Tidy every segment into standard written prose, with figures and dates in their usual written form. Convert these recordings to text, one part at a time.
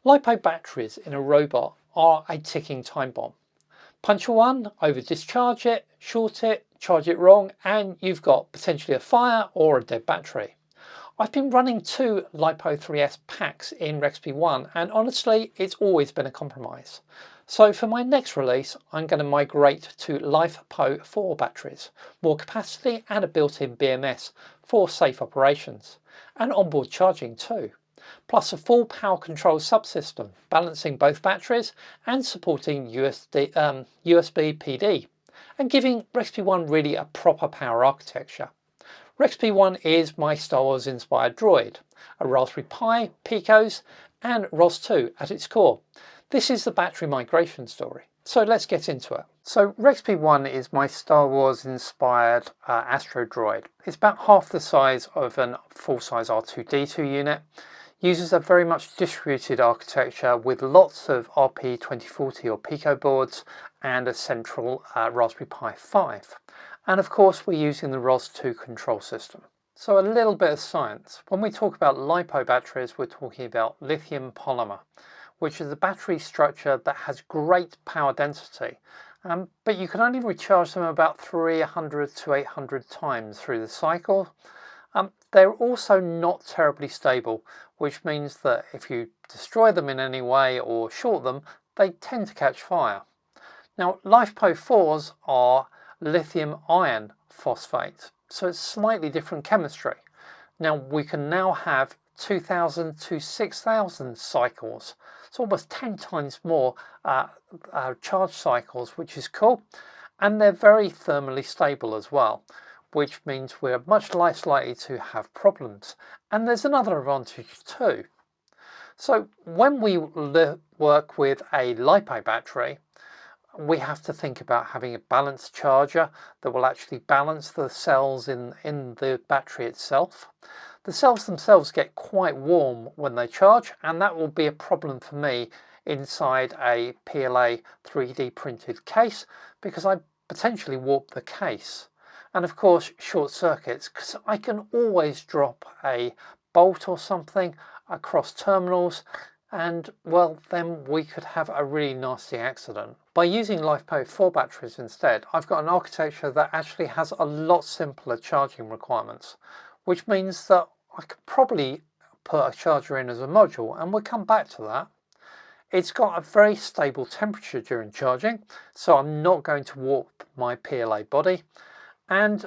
LiPo batteries in a robot are a ticking time bomb. Puncture one, over discharge it, short it, charge it wrong, and you've got potentially a fire or a dead battery. I've been running two LiPo3S packs in ReXP1 and honestly it's always been a compromise. So for my next release I'm going to migrate to LiFePO4 batteries, more capacity and a built-in BMS for safe operations, and onboard charging too, plus a full power control subsystem balancing both batteries and supporting USB PD and giving ReXP1 really a proper power architecture. ReXP1 is my Star Wars inspired droid, a Raspberry Pi, Picos and ROS2 at its core. This is the battery migration story, so let's get into it. So ReXP1 is my Star Wars inspired Astro droid. It's about half the size of a full-size R2-D2 unit, uses a very much distributed architecture with lots of RP2040 or Pico boards and a central Raspberry Pi 5. And of course we're using the ROS2 control system. So a little bit of science. When we talk about LiPo batteries, we're talking about lithium polymer, which is a battery structure that has great power density, but you can only recharge them about 300 to 800 times through the cycle. They're also not terribly stable, which means that if you destroy them in any way or short them, they tend to catch fire. Now LiFePO4s are lithium iron phosphate, so it's slightly different chemistry. Now we can now have 2000 to 6000 cycles, so almost 10 times more charge cycles, which is cool, and they're very thermally stable as well, which means we're much less likely to have problems. And there's another advantage too. So when we work with a LiPo battery, we have to think about having a balanced charger that will actually balance the cells in the battery itself. The cells themselves get quite warm when they charge, and that will be a problem for me inside a PLA 3D printed case because I potentially warp the case. And of course short circuits, because I can always drop a bolt or something across terminals and well then we could have a really nasty accident. By using LiFePO4 batteries instead, I've got an architecture that actually has a lot simpler charging requirements, which means that I could probably put a charger in as a module, and we'll come back to that. It's got a very stable temperature during charging, so I'm not going to warp my PLA body, and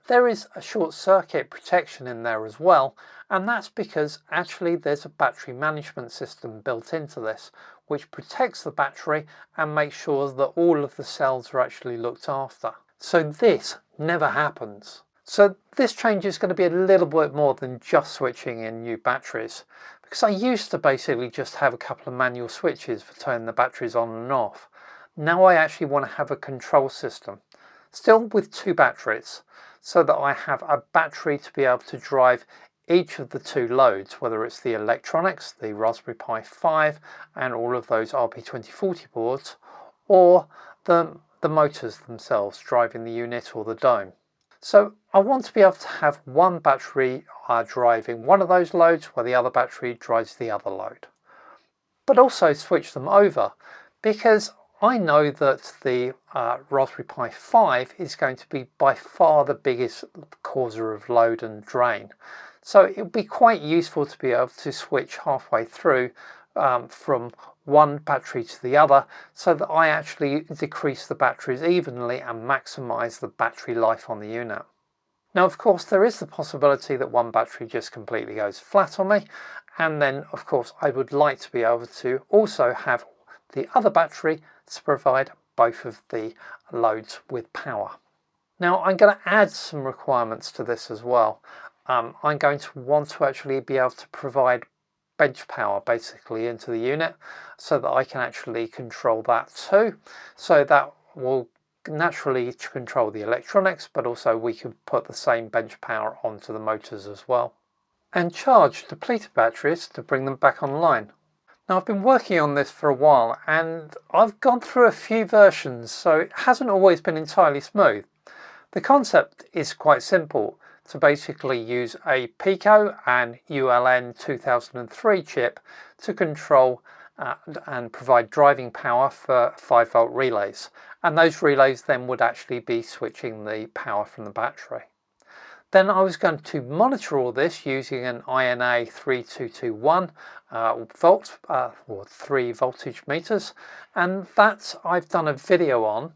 there is a short circuit protection in there as well, and that's because actually there's a battery management system built into this which protects the battery and makes sure that all of the cells are actually looked after. So this never happens. So this change is going to be a little bit more than just switching in new batteries, because I used to basically just have a couple of manual switches for turning the batteries on and off. Now I actually want to have a control system, still with two batteries, so that I have a battery to be able to drive each of the two loads, whether it's the electronics, the Raspberry Pi 5 and all of those RP2040 boards, or the motors themselves driving the unit or the dome. So I want to be able to have one battery driving one of those loads while the other battery drives the other load. But also switch them over, because I know that the Raspberry Pi 5 is going to be by far the biggest causer of load and drain. So it would be quite useful to be able to switch halfway through from one battery to the other, so that I actually decrease the batteries evenly and maximize the battery life on the unit. Now of course there is the possibility that one battery just completely goes flat on me, and then of course I would like to be able to also have the other battery to provide both of the loads with power. Now I'm going to add some requirements to this as well. I'm going to want to actually be able to provide bench power basically into the unit, so that I can actually control that too. So that will naturally control the electronics, but also we can put the same bench power onto the motors as well. And charge depleted batteries to bring them back online. Now I've been working on this for a while and I've gone through a few versions, so it hasn't always been entirely smooth. The concept is quite simple. to basically use a Pico and ULN 2003 chip to control and provide driving power for 5-volt relays. And those relays then would actually be switching the power from the battery. Then I was going to monitor all this using an INA 3221 volt or 3 voltage meters, and that I've done a video on,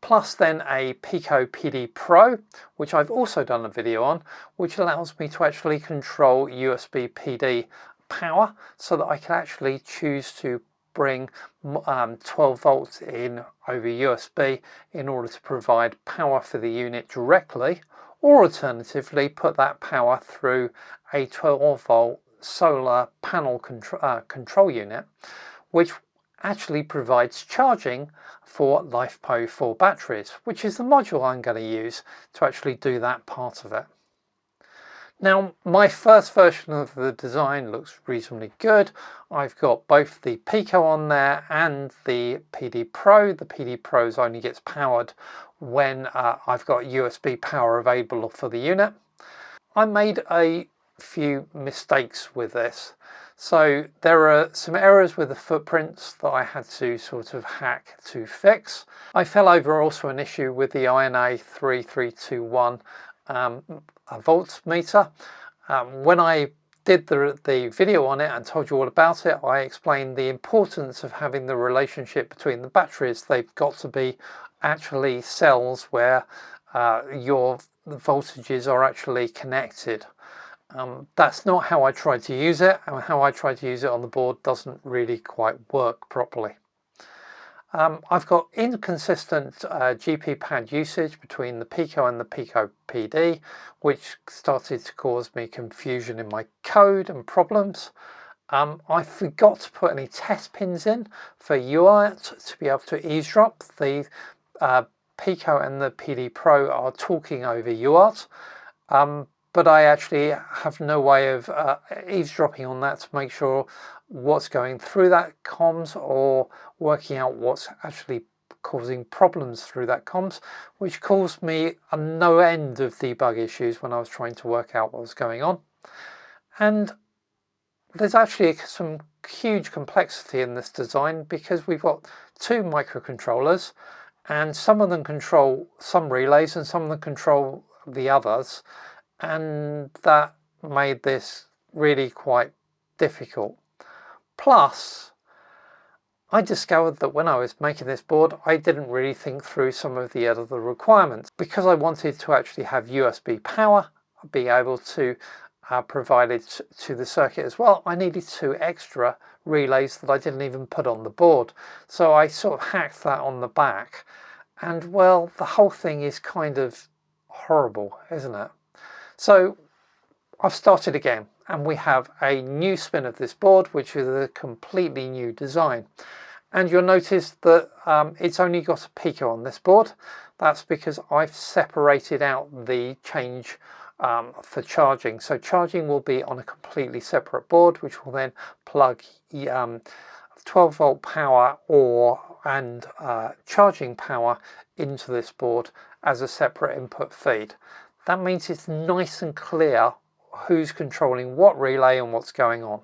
plus then a Pico PD Pro, which I've also done a video on, which allows me to actually control USB PD power so that I can actually choose to bring 12 volts in over USB in order to provide power for the unit directly, or alternatively put that power through a 12 volt solar panel control unit, which actually provides charging for LiFePO4 batteries, which is the module I'm going to use to actually do that part of it. Now, my first version of the design looks reasonably good. I've got both the Pico on there and the PD Pro. The PD Pro only gets powered when I've got USB power available for the unit. I made a few mistakes with this. So there are some errors with the footprints that I had to sort of hack to fix. I fell over also an issue with the INA 3321 voltmeter. When I did the video on it and told you all about it, I explained the importance of having the relationship between the batteries. They've got to be actually cells where the voltages are actually connected. That's not how I tried to use it, and how I tried to use it on the board doesn't really quite work properly. I've got inconsistent GP pad usage between the Pico and the Pico PD, which started to cause me confusion in my code and problems. I forgot to put any test pins in for UART to be able to eavesdrop. The Pico and the PD Pro are talking over UART, but I actually have no way of eavesdropping on that to make sure what's going through that comms or working out what's actually causing problems through that comms, which caused me a no end of debug issues when I was trying to work out what was going on. And there's actually some huge complexity in this design because we've got 2 microcontrollers, and some of them control some relays and some of them control the others, and that made this really quite difficult. Plus, I discovered that when I was making this board, I didn't really think through some of the other requirements. Because I wanted to actually have USB power, be able to provide it to the circuit as well, I needed 2 extra relays that I didn't even put on the board. So I sort of hacked that on the back, and well, the whole thing is kind of horrible, isn't it? So I've started again, and we have a new spin of this board, which is a completely new design. And you'll notice that it's only got a Pico on this board. That's because I've separated out the change for charging. So charging will be on a completely separate board, which will then plug 12 volt power and charging power into this board as a separate input feed. That means it's nice and clear who's controlling what relay and what's going on.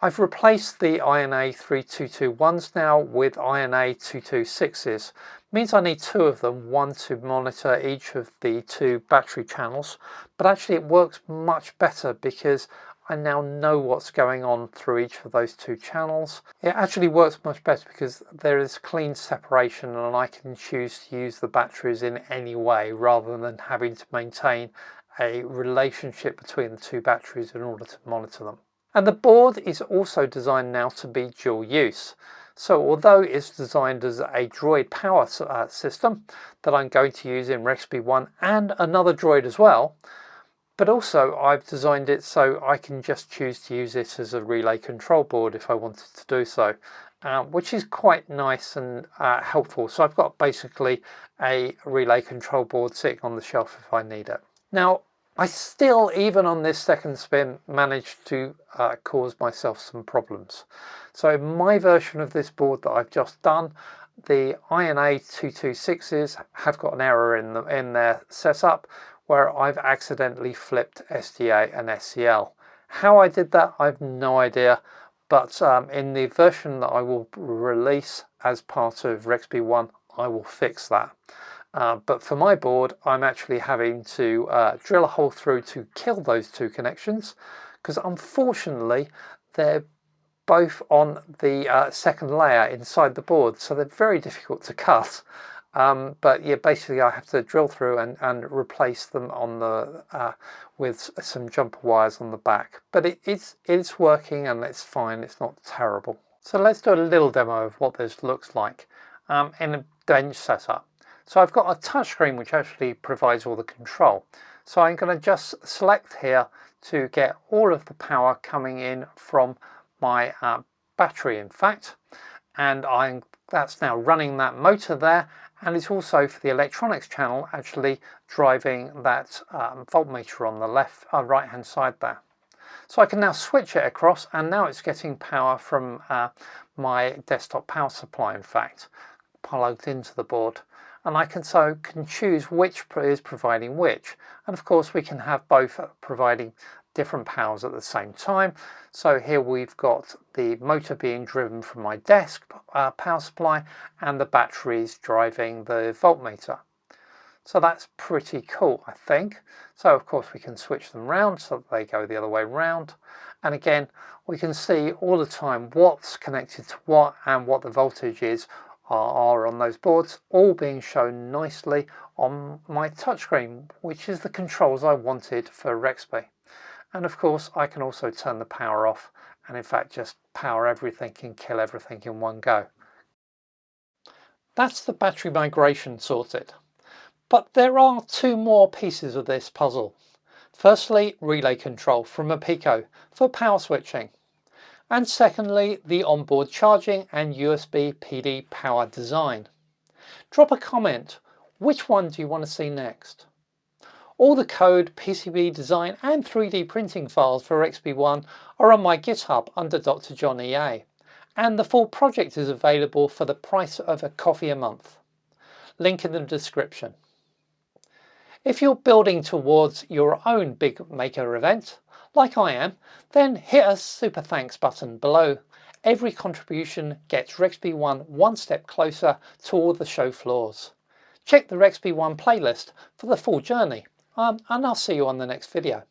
I've replaced the INA 3221s now with INA 226s. Means I need 2 of them, one to monitor each of the 2 battery channels, but actually it works much better because I now know what's going on through each of those 2 channels. It actually works much better because there is clean separation and I can choose to use the batteries in any way rather than having to maintain a relationship between the 2 batteries in order to monitor them. And the board is also designed now to be dual use. So although it's designed as a droid power system that I'm going to use in ReXP1 and another droid as well, but also I've designed it so I can just choose to use it as a relay control board if I wanted to do so, which is quite nice and helpful. So I've got basically a relay control board sitting on the shelf if I need it. Now, I still, even on this second spin, managed to cause myself some problems. So my version of this board that I've just done, the INA 226s have got an error in their setup, where I've accidentally flipped SDA and SCL. How I did that, I have no idea, but in the version that I will release as part of ReXP1, I will fix that. But for my board, I'm actually having to drill a hole through to kill those two connections, because unfortunately they're both on the second layer inside the board, so they're very difficult to cut. But yeah, basically I have to drill through and replace them on the with some jumper wires on the back. But it's working and it's fine, it's not terrible. So let's do a little demo of what this looks like in a bench setup. So I've got a touchscreen which actually provides all the control. So I'm going to just select here to get all of the power coming in from my battery, in fact, and that's now running that motor there, and it's also for the electronics channel actually driving that voltmeter on the right hand side there. So I can now switch it across, and now it's getting power from my desktop power supply, in fact, plugged into the board. And I can choose which is providing which. And of course we can have both providing different powers at the same time. So here we've got the motor being driven from my desk power supply and the batteries driving the voltmeter. So that's pretty cool, I think. So of course we can switch them round so that they go the other way round. And again, we can see all the time what's connected to what and what the voltage is are on those boards, all being shown nicely on my touchscreen, which is the controls I wanted for ReXP. And of course I can also turn the power off and in fact just power everything and kill everything in one go. That's the battery migration sorted. But there are two more pieces of this puzzle. Firstly, relay control from a Pico for power switching. And secondly, the onboard charging and USB PD power design. Drop a comment. Which one do you want to see next? All the code, PCB design and 3D printing files for ReXP1 are on my GitHub under Dr. John EA, and the full project is available for the price of a coffee a month. Link in the description. If you're building towards your own big maker event, like I am, then hit a super thanks button below. Every contribution gets ReXP1 one step closer to all the show floors. Check the ReXP1 playlist for the full journey, and I'll see you on the next video.